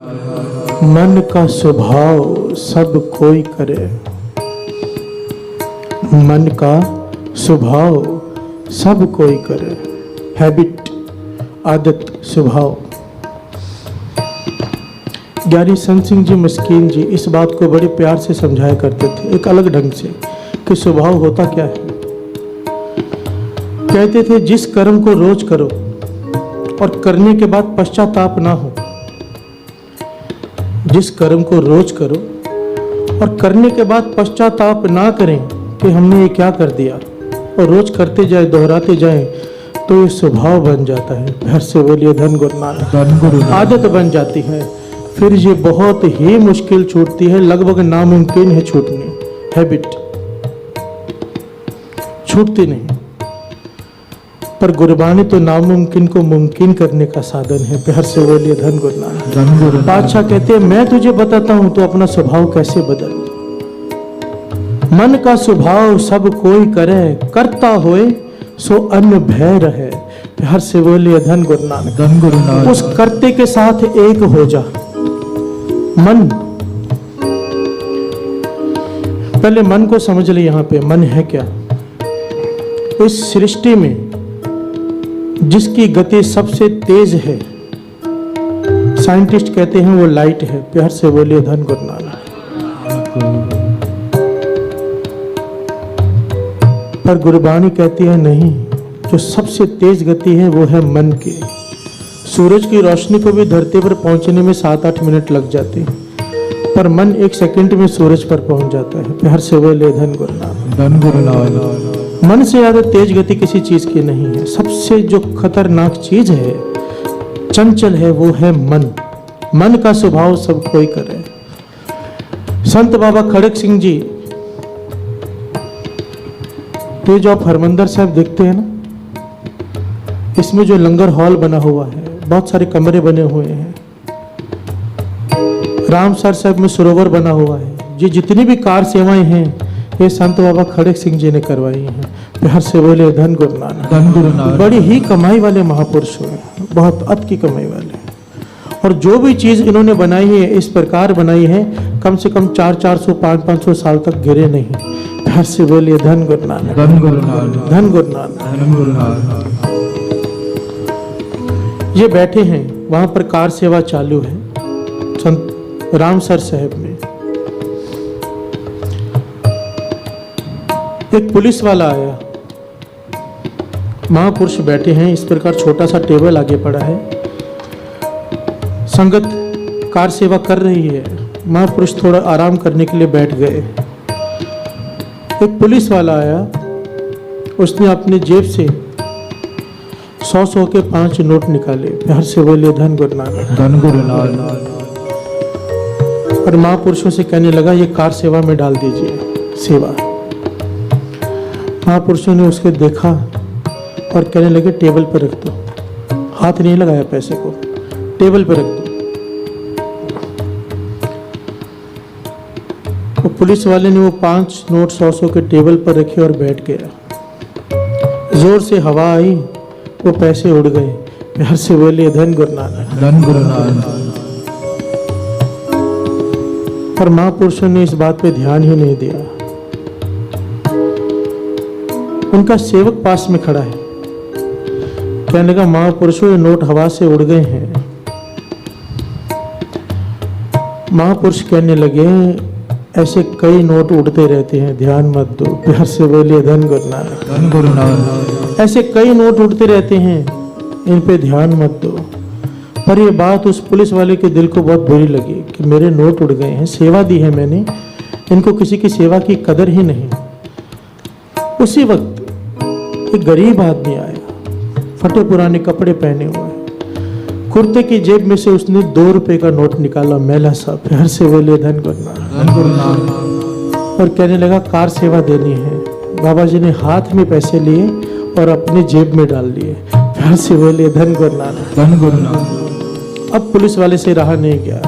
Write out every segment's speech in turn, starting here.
मन का स्वभाव सब कोई करे, मन का स्वभाव सब कोई करे। हैबिट, आदत, स्वभाव। ज्ञानी संत सिंह जी मस्कीन जी इस बात को बड़े प्यार से समझाया करते थे, एक अलग ढंग से, कि स्वभाव होता क्या है। कहते थे जिस कर्म को रोज करो और करने के बाद पश्चाताप ना हो, जिस कर्म को रोज करो और करने के बाद पश्चाताप ना करें कि हमने ये क्या कर दिया, और रोज करते जाए, दोहराते जाएं, तो ये स्वभाव बन जाता है। घर से बोलिए धन गुरु नानक। आदत बन जाती है, फिर ये बहुत ही मुश्किल छूटती है, लगभग नामुमकिन है छूटनी। हैबिट छूटती नहीं, पर गुरबानी तो नामुमकिन को मुमकिन करने का साधन है। प्यार से बोलिए धन गुरु नानक। बादशाह कहते हैं मैं तुझे बताता हूं तो अपना स्वभाव कैसे बदल। मन का स्वभाव सब कोई करे, करता होए सो अन्न भय रहे। प्यार से बोलिए धन गुरु नानक। उस करते के साथ एक हो जा। मन, पहले मन को समझ ले। यहां पे मन है क्या? इस सृष्टि में जिसकी गति सबसे तेज है, साइंटिस्ट कहते हैं वो लाइट है। प्यार से बोलिए धन गुरु नानक। पर गुरबानी कहती है नहीं, जो सबसे तेज गति है वो है मन की। सूरज की रोशनी को भी धरती पर पहुंचने में 7-8 मिनट लग जाते हैं, पर मन 1 सेकंड में सूरज पर पहुंच जाता है। प्यार से बोलिए धन गुरु नानक। धन गुरु नानक। मन से ज्यादा तेज गति किसी चीज की नहीं है। सबसे जो खतरनाक चीज है, चंचल है, वो है मन। मन का स्वभाव सब कोई करे। संत बाबा खड़क सिंह जी, तो जो आप हरमंदिर साहब देखते हैं ना, इसमें जो लंगर हॉल बना हुआ है, बहुत सारे कमरे बने हुए हैं। रामसर साहब में सरोवर बना हुआ है। ये जितनी भी कार सेवाएं हैं, ये संत बाबा खड़क सिंह जी ने करवाई हैं। प्यार से बोले धन गुरु नानक। धन गुरु नानक। बड़ी ही कमाई वाले महापुरुष हुए, बहुत अत की कमाई वाले। और जो भी चीज इन्होंने बनाई है, इस प्रकार बनाई है, कम से कम 400-400, 500-500 साल तक गिरे नहीं। प्यार से बोलिए धन गुरु नानक। धन गुरु नानक। धन गुरु नानक। धन गुरु नानक। ये बैठे हैं, वहां पर कार सेवा चालू है संत रामसर साहब में। एक पुलिस वाला आया, महापुरुष बैठे हैं, इस प्रकार छोटा सा टेबल आगे पड़ा है, संगत कार सेवा कर रही है। महापुरुष थोड़ा आराम करने के लिए बैठ गए। एक पुलिस वाला आया, उसने अपनी जेब से 100 के 5 नोट निकाले। प्यार से बोलिए धन गुरु नानक। धन गुरु नानक। और महापुरुषों से कहने लगा ये कार सेवा में डाल दीजिए, सेवा। महापुरुषों ने उसको देखा और कहने लगे टेबल पर रख दो। हाथ नहीं लगाया पैसे को, टेबल पर रख दो। तो पुलिस वाले ने वो 5 नोट 100 के टेबल पर रखे और बैठ गया। जोर से हवा आई, वो पैसे उड़ गए। प्यार से बोलिए धन गुरु नानक। धन गुरु नानक। पर महापुरुषों ने इस बात पे ध्यान ही नहीं दिया। उनका सेवक पास में खड़ा है, कहने लगा महापुरुषों ये नोट हवा से उड़ गए हैं। महापुरुष कहने लगे ऐसे कई नोट उड़ते रहते हैं, ध्यान मत दो। प्यार से बोलिए धन गुरु नानक। धन गुरु नानक। ऐसे कई नोट उड़ते रहते हैं, इन पे ध्यान मत दो। पर ये बात उस पुलिस वाले के दिल को बहुत बुरी लगी कि मेरे नोट उड़ गए हैं, सेवा दी है मैंने, इनको किसी की सेवा की कदर ही नहीं। उसी वक्त एक गरीब आदमी आया, फटे पुराने कपड़े पहने हुए, कुर्ते की जेब में से उसने 2 रुपए का नोट निकाला, मैला सा। प्यार से बोले धन गुरु नानक। और कहने लगा कार सेवा देनी है। बाबा जी ने हाथ में पैसे लिए और अपनी जेब में डाल लिए। प्यार से बोले धन गुरु नानक। धन गुरु नानक। अब पुलिस वाले से रहा नहीं गया,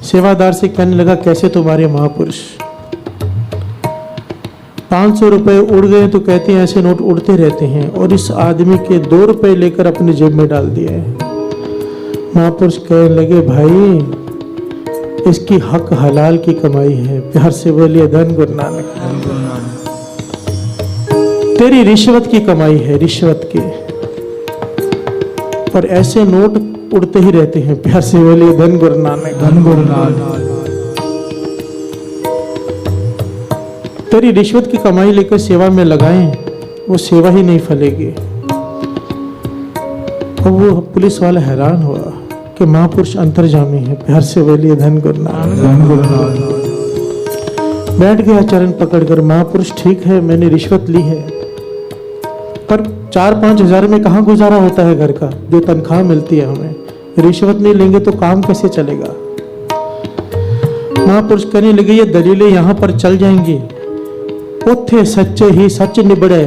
सेवादार से कहने लगा कैसे तुम्हारे महापुरुष, 500 रुपए उड़ गए तो कहते हैं ऐसे नोट उड़ते रहते हैं, और इस आदमी के 2 रुपए लेकर अपनी जेब में डाल दिए। महापुरुष कहने लगे, भाई इसकी हक हलाल की कमाई है। प्यार से बोलिए धन गुरु नानक। तेरी रिश्वत की कमाई है, रिश्वत की। पर ऐसे नोट उड़ते ही रहते हैं। प्यार से बोलिए धन गुरु नानक, धन गुरु नानक। तेरी रिश्वत की कमाई लेकर सेवा में लगाएं, वो सेवा ही नहीं फलेगी। और वो पुलिस वाला हैरान हुआ कि महापुरुष अंतर्जामी है। प्यार से बोलिए धन गुरु नानक, धन गुरु नानक। बैठ गया चरण पकड़कर। महापुरुष ठीक है, मैंने रिश्वत ली है, पर 4-5 हजार में कहाँ गुजारा होता है घर का, जो तनख्वाह मिलती है हमें। रिश्वत नहीं लेंगे तो काम कैसे चलेगा। महापुरुष कहने लगे, ये दलीलें यहाँ पर चल जाएंगी। उथे सच्चे ही सच निबड़े,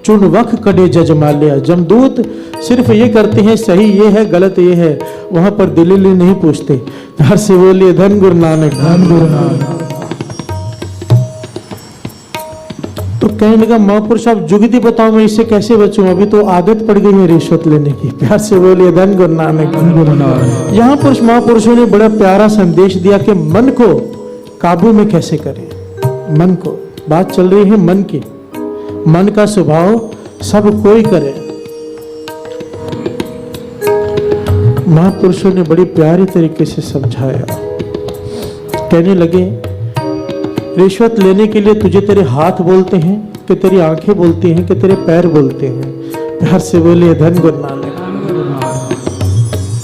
चुन वख कड़े जज माल्या। जमदूत सिर्फ ये करते हैं, सही ये है गलत ये है, वहां पर दलीलें नहीं पूछते। प्यार से बोलिए धन गुरु नानक, धन गुरु नानक। तो कहने लगा, महापुरुष आप जुगती बताओ, मैं इससे कैसे बचूं, अभी तो आदत पड़ गई है रिश्वत लेने की। प्यार से बोलिए धन गुरु नानक, धन गुरु नानक। यहाँ पुरुष महापुरुषों ने बड़ा प्यारा संदेश दिया कि मन को काबू में कैसे करें। मन को, बात चल रही है मन की। मन का स्वभाव सब कोई करे। महापुरुषों ने बड़ी प्यारी तरीके से समझाया। कहने लगे, रिश्वत लेने के लिए तुझे तेरे हाथ बोलते हैं कि तेरी आंखें बोलती हैं कि तेरे पैर बोलते हैं। प्यार से बोलिए धन गुरु नानक।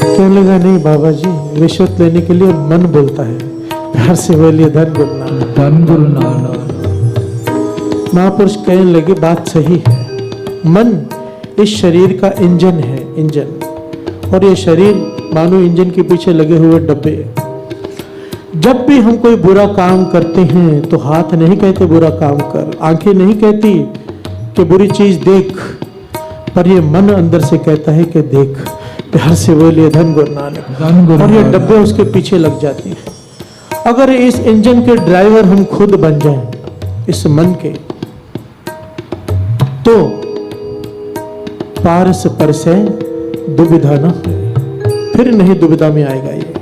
कहने लगा, नहीं बाबा जी, रिश्वत लेने के लिए मन बोलता है। प्यार से बोलिए धन गुरु नानक, धन गुरु नानक। महापुरुष कहने लगे, बात सही है। मन इस शरीर का इंजन है, इंजन। और ये शरीर मानो इंजन के पीछे लगे हुए डब्बे। जब भी हम कोई बुरा काम करते हैं तो हाथ नहीं कहते बुरा काम कर, आंखें नहीं कहती कि बुरी चीज देख, पर ये मन अंदर से कहता है कि देख। प्यार से बोलिए धन गुरु नानक, धन गुरु। और ये डब्बे उसके पीछे लग जाती है। अगर इस इंजन के ड्राइवर हम खुद बन जाएं, इस मन के, तो पारस पर से दुविधा न हो, फिर नहीं दुविधा में आएगा। ये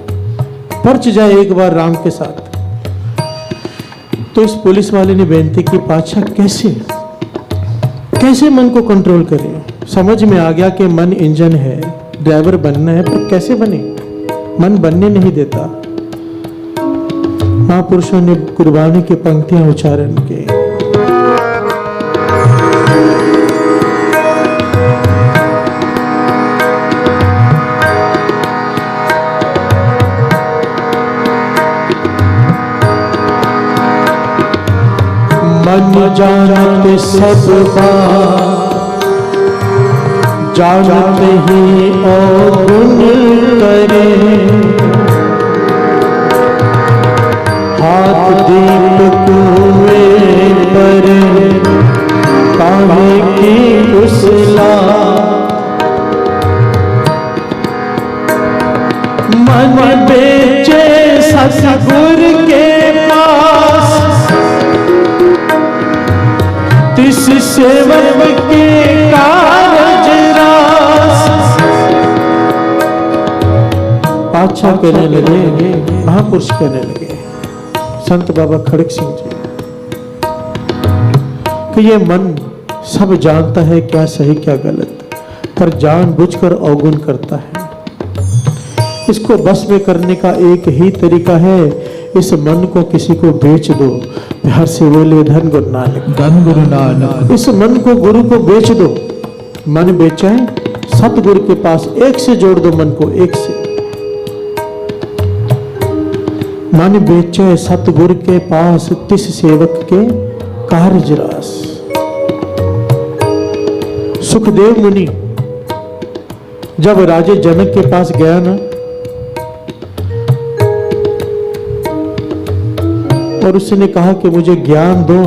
पर्च जाए एक बार राम के साथ। तो इस पुलिस वाले ने बेनती की, पातशाह कैसे मन को कंट्रोल करें। समझ में आ गया कि मन इंजन है, ड्राइवर बनना है, पर कैसे बने, मन बनने नहीं देता। महापुरुषों ने गुरबाणी की पंक्तियां उच्चारण की। मन जानते सब बात, जानते ही अवगुण करे। हाथ दीप कुएं पर काहे की उसला। मन बेचे सतगुर के पास, तिस सेवक के कारज रास। पातशाह कहने लगे, महापुरुष कहने लगे, संत बाबा खड़क सिंह जी, कि ये मन सब जानता है क्या सही क्या गलत, पर जानबूझकर अवगुण करता है। इसको बस में करने का एक ही तरीका है, इस मन को किसी को बेच दो। प्यार से बोले धन गुरु नानक, धन गुरु नानक। इस मन को गुरु को बेच दो। मन बेचा है सतगुरु के पास, एक से जोड़ दो मन को, एक से। मन बेचा है सतगुरु के पास, तिस सेवक के कारज रास। सुखदेव मुनि जब राजे जनक के पास गया ना, और उसने कहा कि मुझे ज्ञान दो,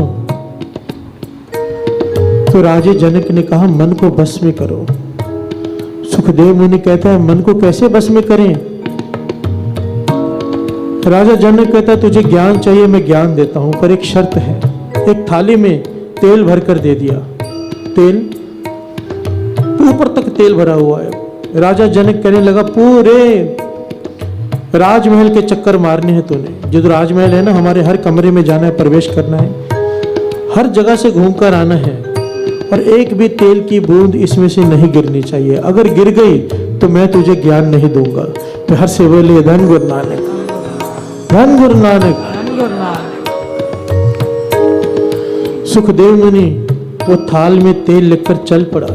तो राजे जनक ने कहा मन को बस में करो। सुखदेव मुनि कहता है मन को कैसे बस में करें। राजा जनक कहता है तुझे ज्ञान चाहिए, मैं ज्ञान देता हूं, पर एक शर्त है। एक थाली में तेल भरकर दे दिया, तेल ऊपर तक तेल भरा हुआ है, राजा जनक कहने लगा पूरे राजमहल के चक्कर मारने हैं तूने। जो राजमहल है ना, हमारे हर कमरे में जाना है, प्रवेश करना है, हर जगह से घूमकर आना है, और एक भी तेल की बूंद इसमें से नहीं गिरनी चाहिए। अगर गिर गई तो मैं तुझे ज्ञान नहीं दूंगा। प्यार से बोलिए धन गुरु नानक, धन गुरु नानक। सुखदेव मुनि वो थाल में तेल लेकर चल पड़ा।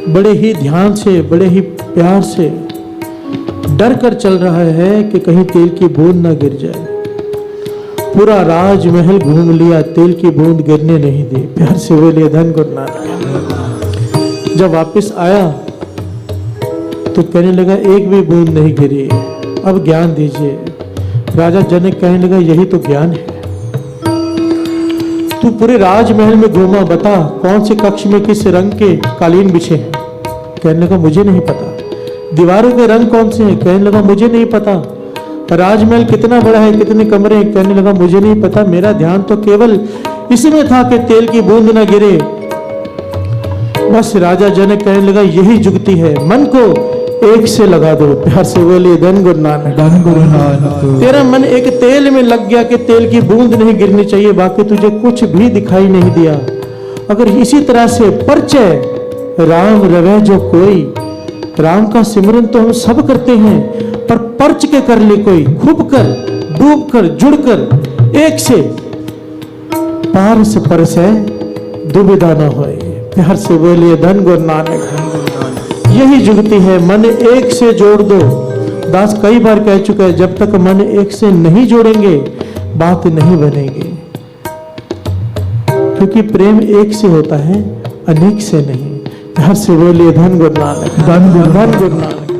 बड़े ही ध्यान से, बड़े ही प्यार से, डर कर चल रहा है कि कहीं तेल की बूंद ना गिर जाए। पूरा राजमहल घूम लिया, तेल की बूंद गिरने नहीं दी। प्यार से बोलिए धन गुरु नानक। जब वापस आया तो कहने लगा एक भी बूंद नहीं गिरी, अब ज्ञान दीजिए। राजा जनक कहने लगा यही तो ज्ञान है। तू पूरे राजमहल में घूमा, बता कौन से कक्ष में किस रंग के कालीन बिछे हैं। कहने लगा मुझे नहीं पता। दीवारों के रंग कौन से हैं। कहने लगा मुझे नहीं पता। राजमहल कितना बड़ा है, कितने कमरे हैं। कहने लगा मुझे नहीं पता, मेरा ध्यान तो केवल इसमें था कि तेल की बूंद ना गिरे। बस राजा जनक कहने लगा यही जुगती है, मन को एक से लगा दो। प्यार से बोलिए धन गुरु नानक, धन गुरु नानक। तेरा मन एक तेल में लग गया कि तेल की बूंद नहीं गिरनी चाहिए, बाकी तुझे कुछ भी दिखाई नहीं दिया। अगर इसी तरह से परिचय राम रवे जो कोई, राम का सिमरन तो हम सब करते हैं, पर परच के कर ले कोई, खूब कर, डूब कर, जुड़ कर, एक से पारस परस है दुविधा न होए। प्यार से बोलिए धन गुरु नानक, यही जुगती है। मन एक से जोड़ दो। दास कई बार कह चुका है, जब तक मन एक से नहीं जोड़ेंगे बात नहीं बनेगी, क्योंकि प्रेम एक से होता है, अनेक से नहीं। प्यार से बोलिए धन गुरु नानक, धन गुरु नानक।